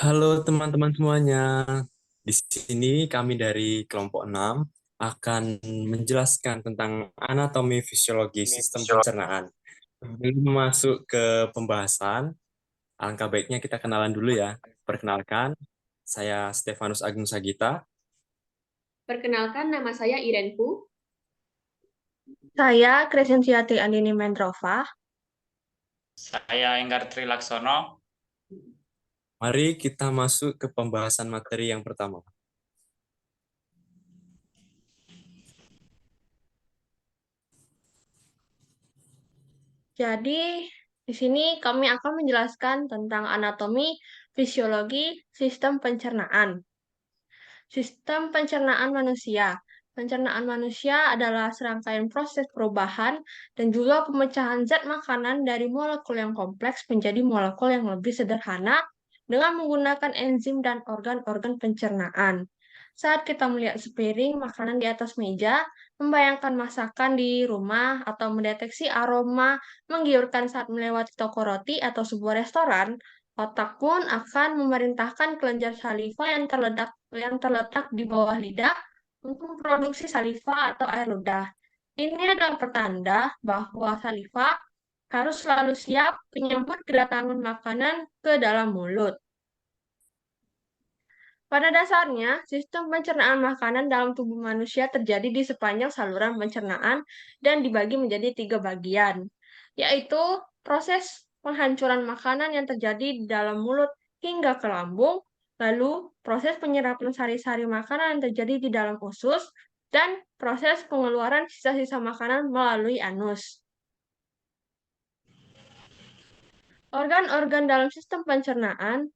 Halo teman-teman semuanya. Di sini kami dari kelompok 6 akan menjelaskan tentang anatomi fisiologi sistem pencernaan. Sebelum masuk ke pembahasan, alangkah baiknya kita kenalan dulu ya. Perkenalkan, saya Stefanus Agung Sagita. Perkenalkan, nama saya Irenku. Saya Crescentiati Andini Mendrova. Saya Enggar Trilaksono. Mari kita masuk ke pembahasan materi yang pertama. Jadi, di sini kami akan menjelaskan tentang anatomi fisiologi sistem pencernaan. Sistem pencernaan manusia. Pencernaan manusia adalah serangkaian proses perubahan dan juga pemecahan zat makanan dari molekul yang kompleks menjadi molekul yang lebih sederhana dengan menggunakan enzim dan organ-organ pencernaan. Saat kita melihat sepiring makanan di atas meja, membayangkan masakan di rumah atau mendeteksi aroma menggiurkan saat melewati toko roti atau sebuah restoran, otak pun akan memerintahkan kelenjar saliva yang terletak di bawah lidah untuk memproduksi saliva atau air ludah. Ini adalah pertanda bahwa saliva harus selalu siap menyambut kedatangan makanan ke dalam mulut. Pada dasarnya, sistem pencernaan makanan dalam tubuh manusia terjadi di sepanjang saluran pencernaan dan dibagi menjadi 3 bagian, yaitu proses penghancuran makanan yang terjadi di dalam mulut hingga ke lambung, lalu proses penyerapan sari-sari makanan yang terjadi di dalam usus, dan proses pengeluaran sisa-sisa makanan melalui anus. Organ-organ dalam sistem pencernaan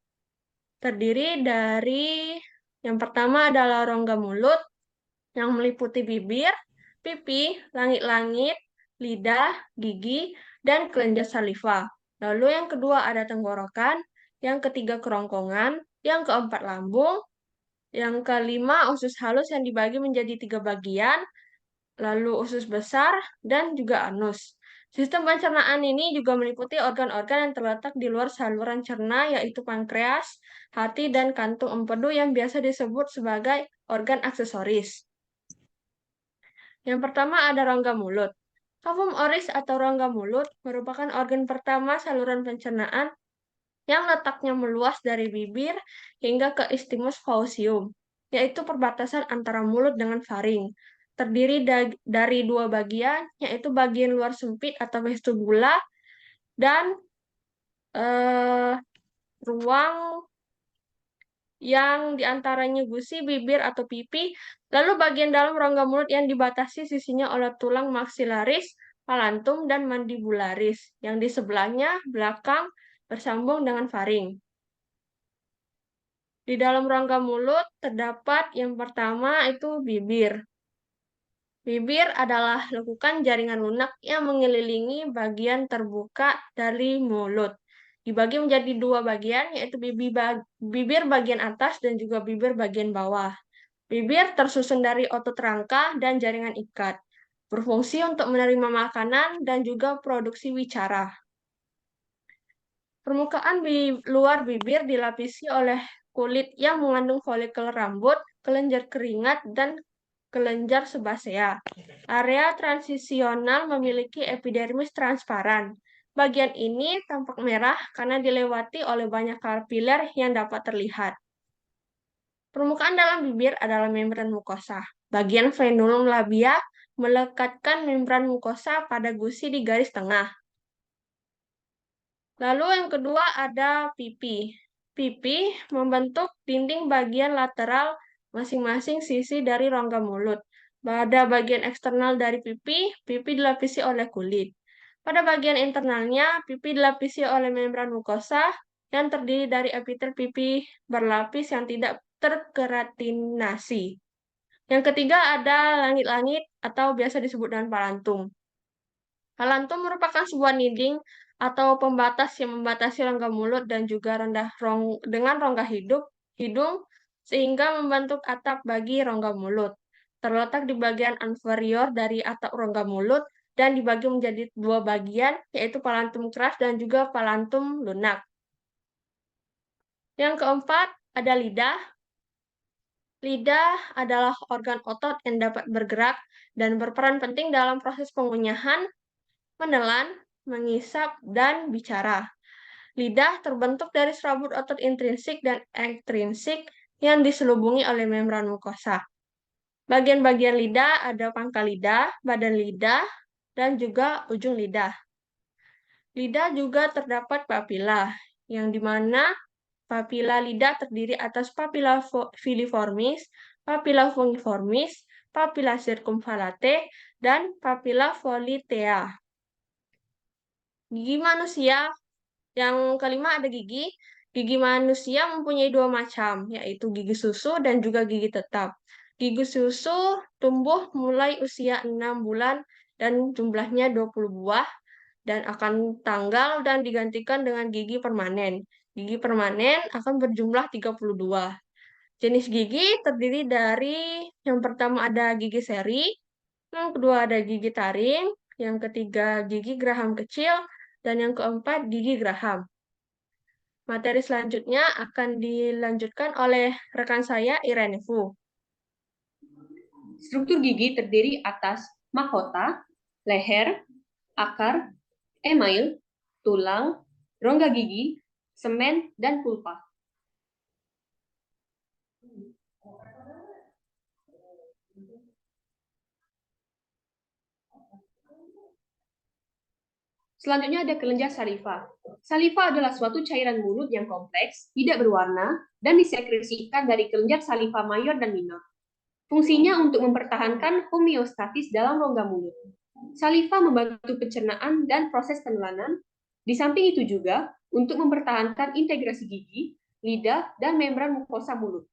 terdiri dari yang pertama adalah rongga mulut yang meliputi bibir, pipi, langit-langit, lidah, gigi, dan kelenjar saliva. Lalu yang kedua ada tenggorokan, yang ketiga kerongkongan, yang keempat lambung, yang kelima usus halus yang dibagi menjadi 3 bagian, lalu usus besar, dan juga anus. Sistem pencernaan ini juga meliputi organ-organ yang terletak di luar saluran cerna, yaitu pankreas, hati, dan kantung empedu yang biasa disebut sebagai organ aksesoris. Yang pertama ada rongga mulut. Kavum oris atau rongga mulut merupakan organ pertama saluran pencernaan yang letaknya meluas dari bibir hingga ke isthmus faucium, yaitu perbatasan antara mulut dengan faring. Terdiri dari 2 bagian, yaitu bagian luar sempit atau vestibula dan eh, ruang yang diantaranya gusi, bibir, atau pipi, lalu bagian dalam rongga mulut yang dibatasi sisinya oleh tulang maksilaris, palantum, dan mandibularis, yang di sebelahnya belakang bersambung dengan faring. Di dalam rongga mulut terdapat yang pertama itu bibir. Bibir adalah lekukan jaringan lunak yang mengelilingi bagian terbuka dari mulut. Dibagi menjadi 2 bagian, yaitu bibir bagian atas dan juga bibir bagian bawah. Bibir tersusun dari otot rangka dan jaringan ikat, berfungsi untuk menerima makanan dan juga produksi wicara. Permukaan luar bibir dilapisi oleh kulit yang mengandung folikel rambut, kelenjar keringat, dan kelenjar sebasea. Area transisional memiliki epidermis transparan. Bagian ini tampak merah karena dilewati oleh banyak kapiler yang dapat terlihat. Permukaan dalam bibir adalah membran mukosa. Bagian frenulum labia melekatkan membran mukosa pada gusi di garis tengah. Lalu yang kedua ada pipi. Pipi membentuk dinding bagian lateral masing-masing sisi dari rongga mulut. Pada bagian eksternal dari pipi, pipi dilapisi oleh kulit. Pada bagian internalnya, pipi dilapisi oleh membran mukosa yang terdiri dari epitel pipi berlapis yang tidak terkeratinasi. Yang ketiga ada langit-langit atau biasa disebut dengan palantum. Palantum merupakan sebuah dinding atau pembatas yang membatasi rongga mulut dan juga dengan rongga hidung sehingga membentuk atap bagi rongga mulut. Terletak di bagian inferior dari atap rongga mulut dan dibagi menjadi 2 bagian, yaitu palantum keras dan juga palantum lunak. Yang keempat, ada lidah. Lidah adalah organ otot yang dapat bergerak dan berperan penting dalam proses pengunyahan, menelan, mengisap, dan bicara. Lidah terbentuk dari serabut otot intrinsik dan ekstrinsik yang diselubungi oleh membran mukosa. Bagian-bagian lidah ada pangkal lidah, badan lidah, dan juga ujung lidah. Lidah juga terdapat papila, yang dimana papila lidah terdiri atas papila filiformis, papila fungiformis, papila circumvallate, dan papila volitea. Gigi manusia. Yang kelima ada gigi. Gigi manusia mempunyai dua macam, yaitu gigi susu dan juga gigi tetap. Gigi susu tumbuh mulai usia 6 bulan dan jumlahnya 20 buah dan akan tanggal dan digantikan dengan gigi permanen. Gigi permanen akan berjumlah 32. Jenis gigi terdiri dari yang pertama ada gigi seri, yang kedua ada gigi taring, yang ketiga gigi geraham kecil, dan yang keempat gigi geraham. Materi selanjutnya akan dilanjutkan oleh rekan saya, Irene Fu. Struktur gigi terdiri atas mahkota, leher, akar, email, tulang, rongga gigi, semen, dan pulpa. Selanjutnya ada kelenjar saliva. Saliva adalah suatu cairan mulut yang kompleks, tidak berwarna, dan disekresikan dari kelenjar saliva mayor dan minor. Fungsinya untuk mempertahankan homeostatis dalam rongga mulut. Saliva membantu pencernaan dan proses penelanan. Di samping itu juga untuk mempertahankan integrasi gigi, lidah, dan membran mukosa mulut.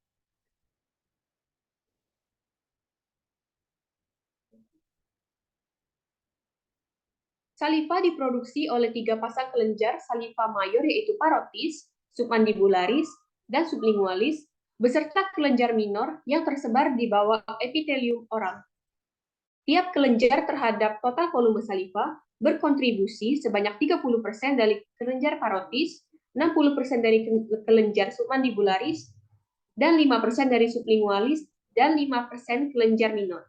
Saliva diproduksi oleh 3 pasang kelenjar saliva mayor yaitu parotis, submandibularis, dan sublingualis, beserta kelenjar minor yang tersebar di bawah epitelium oral. Tiap kelenjar terhadap total volume saliva berkontribusi sebanyak 30% dari kelenjar parotis, 60% dari kelenjar submandibularis, dan 5% dari sublingualis, dan 5% kelenjar minor.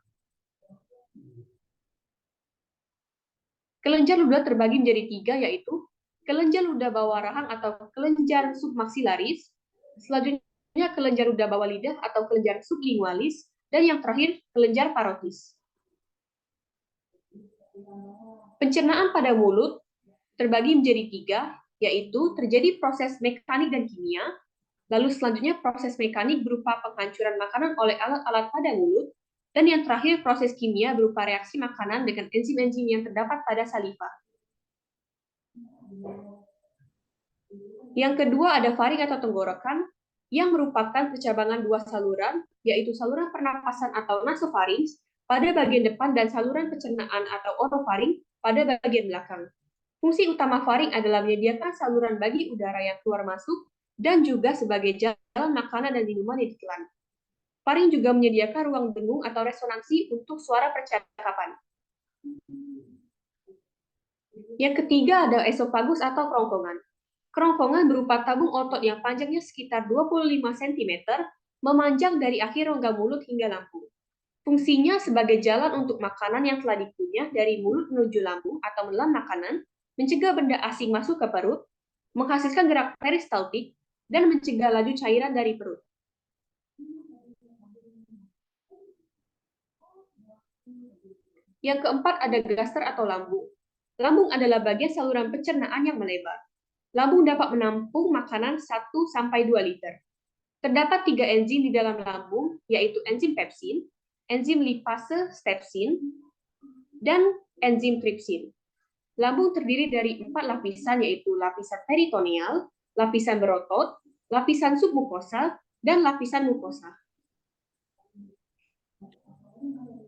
Kelenjar ludah terbagi menjadi 3, yaitu kelenjar ludah bawah rahang atau kelenjar submaksilaris, selanjutnya kelenjar ludah bawah lidah atau kelenjar sublingualis, dan yang terakhir kelenjar parotis. Pencernaan pada mulut terbagi menjadi 3, yaitu terjadi proses mekanik dan kimia, lalu selanjutnya proses mekanik berupa penghancuran makanan oleh alat-alat pada mulut, dan yang terakhir proses kimia berupa reaksi makanan dengan enzim-enzim yang terdapat pada saliva. Yang kedua ada faring atau tenggorokan, yang merupakan percabangan 2 saluran, yaitu saluran pernapasan atau nasofaring pada bagian depan dan saluran pencernaan atau orofaring pada bagian belakang. Fungsi utama faring adalah menyediakan saluran bagi udara yang keluar masuk dan juga sebagai jalan makanan dan minuman yang ditelan. Faring juga menyediakan ruang dengung atau resonansi untuk suara percakapan. Yang ketiga ada esofagus atau kerongkongan. Kerongkongan berupa tabung otot yang panjangnya sekitar 25 cm, memanjang dari akhir rongga mulut hingga lambung. Fungsinya sebagai jalan untuk makanan yang telah dikunyah dari mulut menuju lambung atau menelan makanan, mencegah benda asing masuk ke perut, menghasilkan gerak peristaltik, dan mencegah laju cairan dari perut. Yang keempat ada gaster atau lambung. Lambung adalah bagian saluran pencernaan yang melebar. Lambung dapat menampung makanan 1-2 liter. Terdapat 3 enzim di dalam lambung, yaitu enzim pepsin, enzim lipase stepsin, dan enzim tripsin. Lambung terdiri dari 4 lapisan, yaitu lapisan peritoneal, lapisan berotot, lapisan submukosa, dan lapisan mukosa.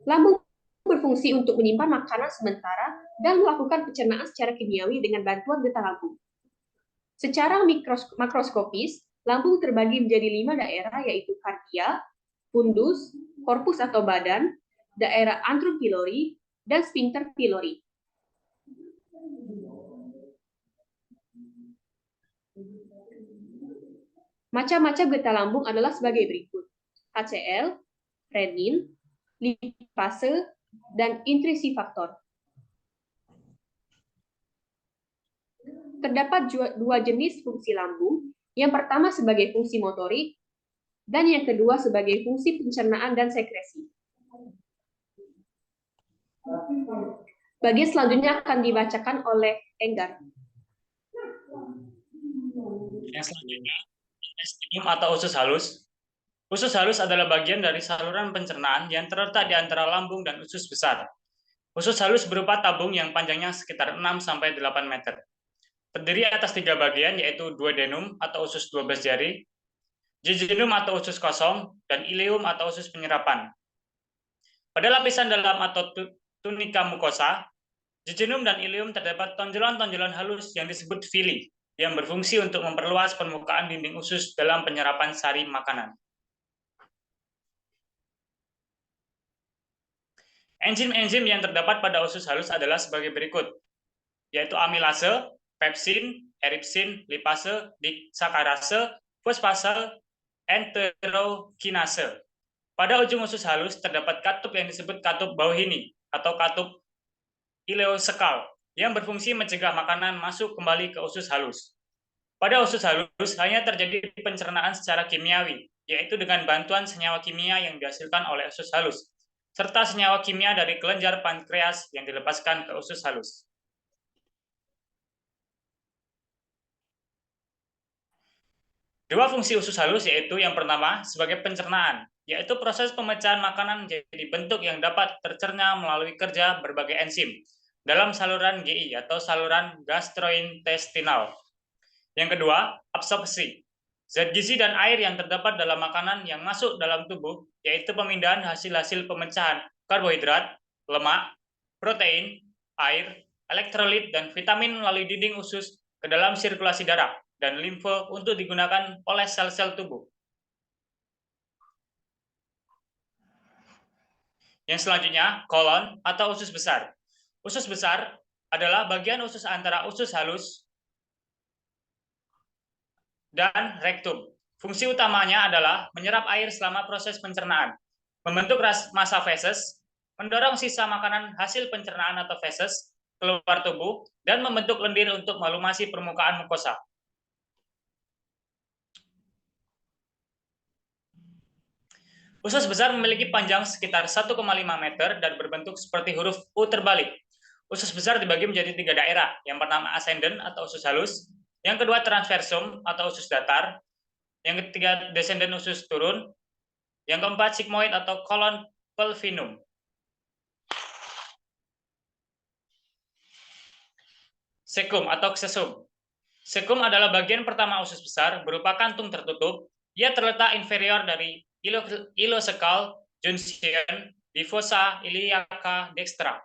Lambung berfungsi untuk menyimpan makanan sementara dan melakukan pencernaan secara kimiawi dengan bantuan getah lambung. Secara makroskopis, lambung terbagi menjadi 5 daerah, yaitu kardia, fundus, korpus atau badan, daerah antrum pylori, dan sphincter pylori. Macam-macam getah lambung adalah sebagai berikut: HCl, renin, lipase, dan intrisi faktor. Terdapat dua jenis fungsi lambung, yang pertama sebagai fungsi motorik, dan yang kedua sebagai fungsi pencernaan dan sekresi. Bagian selanjutnya akan dibacakan oleh Enggar. Yang selanjutnya, intestinum atau usus halus. Usus halus adalah bagian dari saluran pencernaan yang terletak di antara lambung dan usus besar. Usus halus berupa tabung yang panjangnya sekitar 6-8 meter. Terdiri atas 3 bagian, yaitu duodenum atau usus 12 jari, jejunum atau usus kosong, dan ileum atau usus penyerapan. Pada lapisan dalam atau tunika mukosa, jejunum dan ileum terdapat tonjolan-tonjolan halus yang disebut villi, yang berfungsi untuk memperluas permukaan dinding usus dalam penyerapan sari makanan. Enzim-enzim yang terdapat pada usus halus adalah sebagai berikut, yaitu amilase, pepsin, eripsin, lipase, disakarase, fosfase, enterokinase. Pada ujung usus halus terdapat katup yang disebut katup Bauhini atau katup ileosekal yang berfungsi mencegah makanan masuk kembali ke usus halus. Pada usus halus hanya terjadi pencernaan secara kimiawi, yaitu dengan bantuan senyawa kimia yang dihasilkan oleh usus halus, serta senyawa kimia dari kelenjar pankreas yang dilepaskan ke usus halus. Dua fungsi usus halus yaitu yang pertama sebagai pencernaan, yaitu proses pemecahan makanan menjadi bentuk yang dapat tercerna melalui kerja berbagai enzim dalam saluran GI atau saluran gastrointestinal. Yang kedua, absorpsi. Zat gizi dan air yang terdapat dalam makanan yang masuk dalam tubuh, yaitu pemindahan hasil-hasil pemecahan karbohidrat, lemak, protein, air, elektrolit, dan vitamin melalui dinding usus ke dalam sirkulasi darah dan limfe untuk digunakan oleh sel-sel tubuh. Yang selanjutnya, kolon atau usus besar. Usus besar adalah bagian usus antara usus halus dan rektum. Fungsi utamanya adalah menyerap air selama proses pencernaan, membentuk massa feses, mendorong sisa makanan hasil pencernaan atau feses keluar tubuh, dan membentuk lendir untuk melumasi permukaan mukosa. Usus besar memiliki panjang sekitar 1,5 meter dan berbentuk seperti huruf U terbalik. Usus besar dibagi menjadi 3 daerah. Yang pertama ascendent atau usus halus, yang kedua transversum atau usus datar, yang ketiga descendent usus turun, yang keempat sigmoid atau colon pelvinum. Cecum atau cecum. Cecum adalah bagian pertama usus besar berupa kantung tertutup. Ia terletak inferior dari ileocecal junction di fossa iliaca dextra.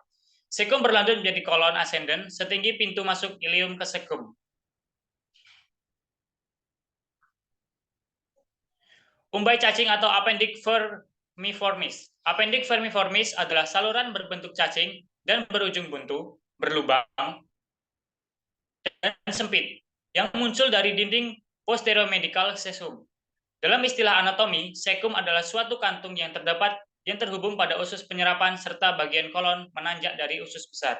Cecum berlanjut menjadi kolon ascendent setinggi pintu masuk ileum ke cecum. Umbai cacing atau appendix vermiformis. Appendix vermiformis adalah saluran berbentuk cacing dan berujung buntu, berlubang, dan sempit yang muncul dari dinding posteromedial cecum. Dalam istilah anatomi, cecum adalah suatu kantung yang terhubung pada usus penyerapan serta bagian kolon menanjak dari usus besar.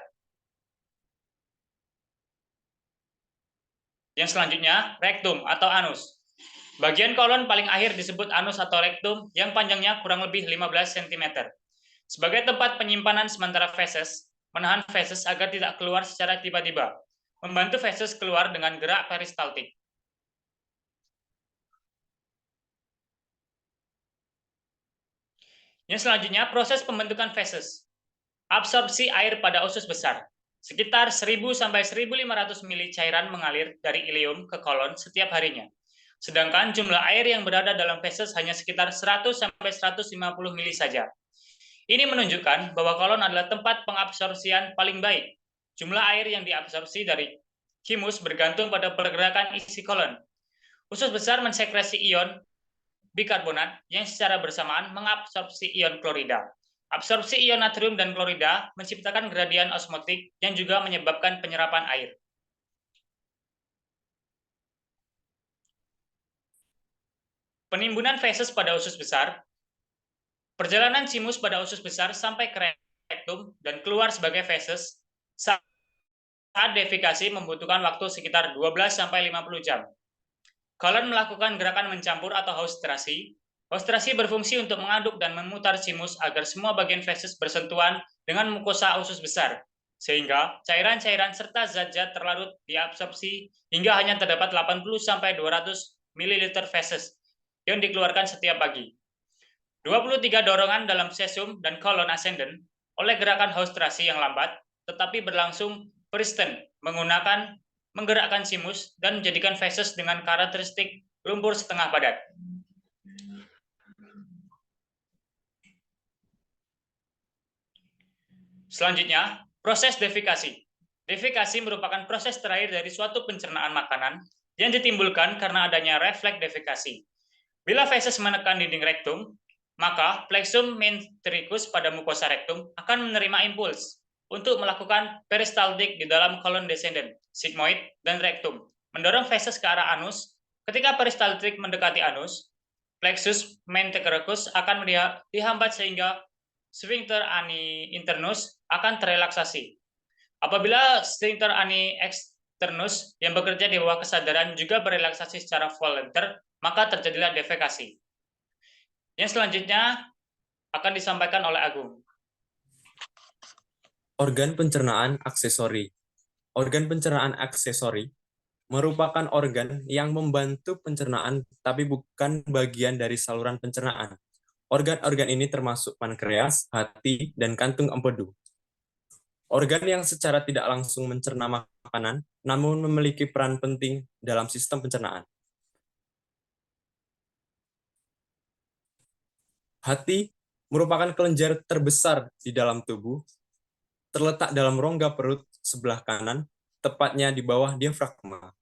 Yang selanjutnya, rektum atau anus. Bagian kolon paling akhir disebut anus atau rektum yang panjangnya kurang lebih 15 cm. Sebagai tempat penyimpanan sementara feses, menahan feses agar tidak keluar secara tiba-tiba, membantu feses keluar dengan gerak peristaltik. Yang selanjutnya, proses pembentukan feses. Absorpsi air pada usus besar. Sekitar 1000-1500 ml cairan mengalir dari ileum ke kolon setiap harinya. Sedangkan jumlah air yang berada dalam feses hanya sekitar 100-150 ml saja. Ini menunjukkan bahwa kolon adalah tempat pengabsorpsian paling baik. Jumlah air yang diabsorpsi dari thymus bergantung pada pergerakan isi kolon. Usus besar mensekresi ion bikarbonat yang secara bersamaan mengabsorpsi ion klorida. Absorpsi ion natrium dan klorida menciptakan gradien osmotik yang juga menyebabkan penyerapan air. penimbunan feses pada usus besar, perjalanan chimus pada usus besar sampai ke rektum dan keluar sebagai feses saat defekasi membutuhkan waktu sekitar 12-50 jam. Colon melakukan gerakan mencampur atau haustrasi. Haustrasi berfungsi untuk mengaduk dan memutar chimus agar semua bagian feses bersentuhan dengan mukosa usus besar, sehingga cairan-cairan serta zat-zat terlarut diabsorpsi hingga hanya terdapat 80-200 ml feses yang dikeluarkan setiap pagi. 23 dorongan dalam cesium dan kolon ascendent oleh gerakan haustrasi yang lambat tetapi berlangsung persisten menggerakkan chimus dan menjadikan feses dengan karakteristik lumpur setengah padat. Selanjutnya, proses defekasi. Defekasi merupakan proses terakhir dari suatu pencernaan makanan yang ditimbulkan karena adanya refleks defekasi. Bila feses menekan dinding rektum, maka plexum mentricus pada mukosa rektum akan menerima impuls untuk melakukan peristaltik di dalam kolon descendant, sigmoid, dan rektum, mendorong feses ke arah anus. Ketika peristaltik mendekati anus, plexus mentricus akan dihambat sehingga sphincter ani internus akan terrelaksasi. Apabila sphincter ani externus yang bekerja di bawah kesadaran juga berelaksasi secara volunteer, maka terjadilah defekasi. Yang selanjutnya akan disampaikan oleh Agung. Organ pencernaan aksesori. Organ pencernaan aksesori merupakan organ yang membantu pencernaan tapi bukan bagian dari saluran pencernaan. Organ-organ ini termasuk pankreas, hati, dan kantung empedu. Organ yang secara tidak langsung mencerna makanan, namun memiliki peran penting dalam sistem pencernaan. Hati merupakan kelenjar terbesar di dalam tubuh, terletak dalam rongga perut sebelah kanan, tepatnya di bawah diafragma.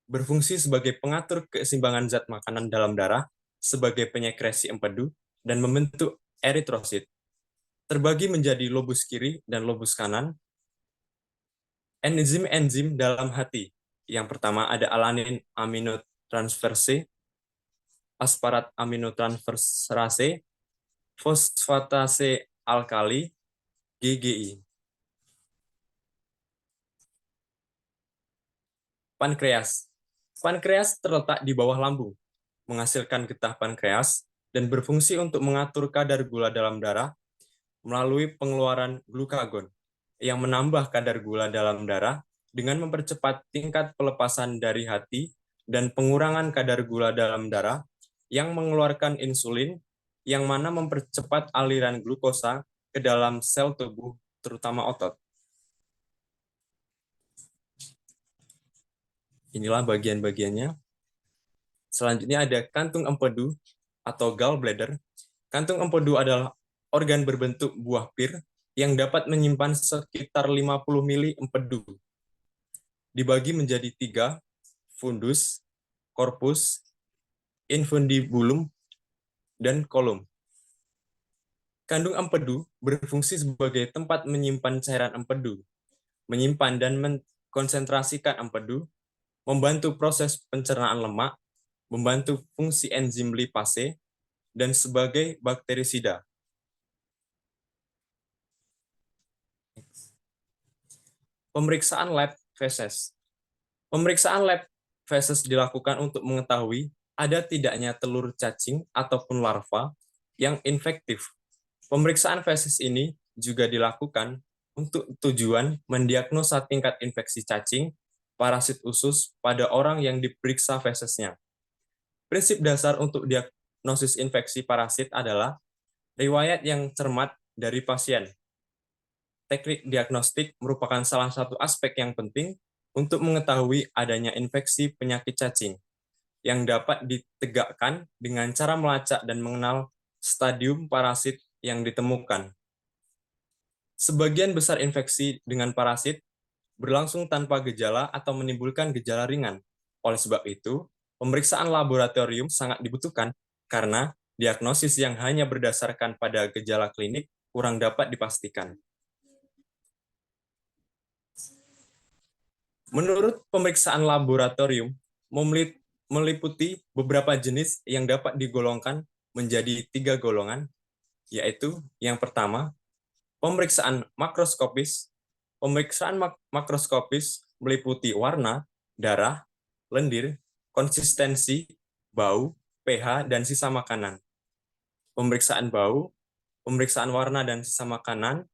Berfungsi sebagai pengatur keseimbangan zat makanan dalam darah, sebagai penyekresi empedu, dan membentuk eritrosit. Terbagi menjadi lobus kiri dan lobus kanan. Enzim-enzim dalam hati. Yang pertama ada alanin aminotransferase, asparat aminotransferase, fosfatase alkali, GGI. Pankreas. Pankreas terletak di bawah lambung, menghasilkan getah pankreas, dan berfungsi untuk mengatur kadar gula dalam darah melalui pengeluaran glukagon, yang menambah kadar gula dalam darah dengan mempercepat tingkat pelepasan dari hati dan pengurangan kadar gula dalam darah yang mengeluarkan insulin, yang mana mempercepat aliran glukosa ke dalam sel tubuh, terutama otot. Inilah bagian-bagiannya. Selanjutnya ada kantung empedu atau gallbladder. Kantung empedu adalah organ berbentuk buah pir yang dapat menyimpan sekitar 50 mili empedu. Dibagi menjadi 3, fundus, corpus, infundibulum, dan kolum. Kandung empedu berfungsi sebagai tempat menyimpan cairan empedu, menyimpan dan mengkonsentrasikan empedu, membantu proses pencernaan lemak, membantu fungsi enzim lipase, dan sebagai bakterisida. Pemeriksaan lab feses. Pemeriksaan lab feses dilakukan untuk mengetahui ada tidaknya telur cacing ataupun larva yang infektif. Pemeriksaan feses ini juga dilakukan untuk tujuan mendiagnosa tingkat infeksi cacing, parasit usus pada orang yang diperiksa fesesnya. Prinsip dasar untuk diagnosis infeksi parasit adalah riwayat yang cermat dari pasien. Teknik diagnostik merupakan salah satu aspek yang penting untuk mengetahui adanya infeksi penyakit cacing yang dapat ditegakkan dengan cara melacak dan mengenal stadium parasit yang ditemukan. Sebagian besar infeksi dengan parasit berlangsung tanpa gejala atau menimbulkan gejala ringan. Oleh sebab itu, pemeriksaan laboratorium sangat dibutuhkan karena diagnosis yang hanya berdasarkan pada gejala klinik kurang dapat dipastikan. Menurut pemeriksaan laboratorium, meliputi beberapa jenis yang dapat digolongkan menjadi 3 golongan, yaitu yang pertama, pemeriksaan makroskopis. Pemeriksaan makroskopis meliputi warna, darah, lendir, konsistensi, bau, pH, dan sisa makanan. Pemeriksaan bau, pemeriksaan warna dan sisa makanan,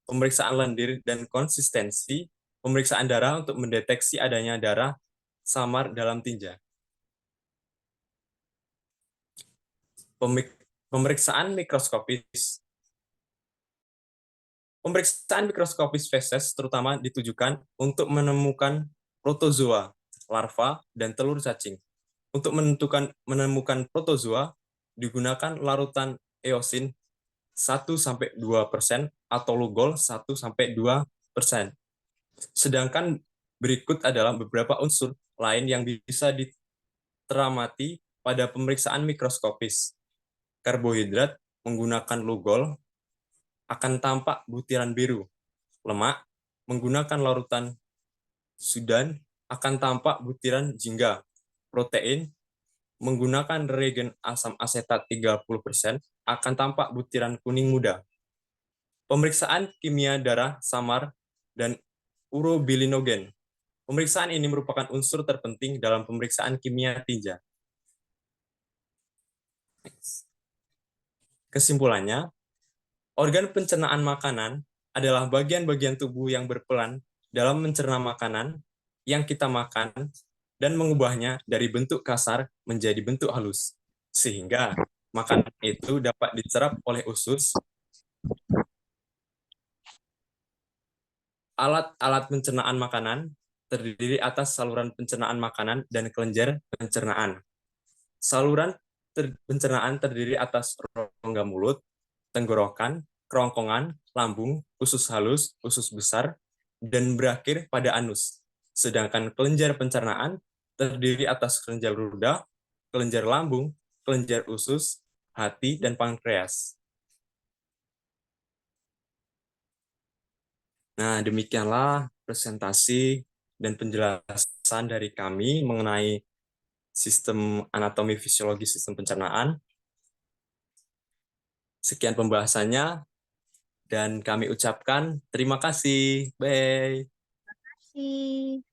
pemeriksaan lendir dan konsistensi, pemeriksaan darah untuk mendeteksi adanya darah samar dalam tinja. Pemeriksaan mikroskopis. Pemeriksaan mikroskopis feses terutama ditujukan untuk menemukan protozoa, larva, dan telur cacing. Untuk menemukan protozoa, digunakan larutan eosin 1-2% atau Lugol 1-2%. Sedangkan berikut adalah beberapa unsur lain yang bisa diteramati pada pemeriksaan mikroskopis. Karbohidrat menggunakan Lugol akan tampak butiran biru. Lemak menggunakan larutan Sudan akan tampak butiran jingga. Protein menggunakan reagen asam asetat 30% akan tampak butiran kuning muda. Pemeriksaan kimia darah samar dan urobilinogen. Pemeriksaan ini merupakan unsur terpenting dalam pemeriksaan kimia tinja. Kesimpulannya, organ pencernaan makanan adalah bagian-bagian tubuh yang berperan dalam mencerna makanan yang kita makan dan mengubahnya dari bentuk kasar menjadi bentuk halus, sehingga makanan itu dapat diserap oleh usus. Alat-alat pencernaan makanan terdiri atas saluran pencernaan makanan dan kelenjar pencernaan. Saluran pencernaan terdiri atas rongga mulut, tenggorokan, kerongkongan, lambung, usus halus, usus besar, dan berakhir pada anus. Sedangkan kelenjar pencernaan terdiri atas kelenjar ludah, kelenjar lambung, kelenjar usus, hati, dan pankreas. Nah, demikianlah presentasi dan penjelasan dari kami mengenai sistem anatomi fisiologi sistem pencernaan. Sekian pembahasannya, dan kami ucapkan terima kasih. Bye. Terima kasih.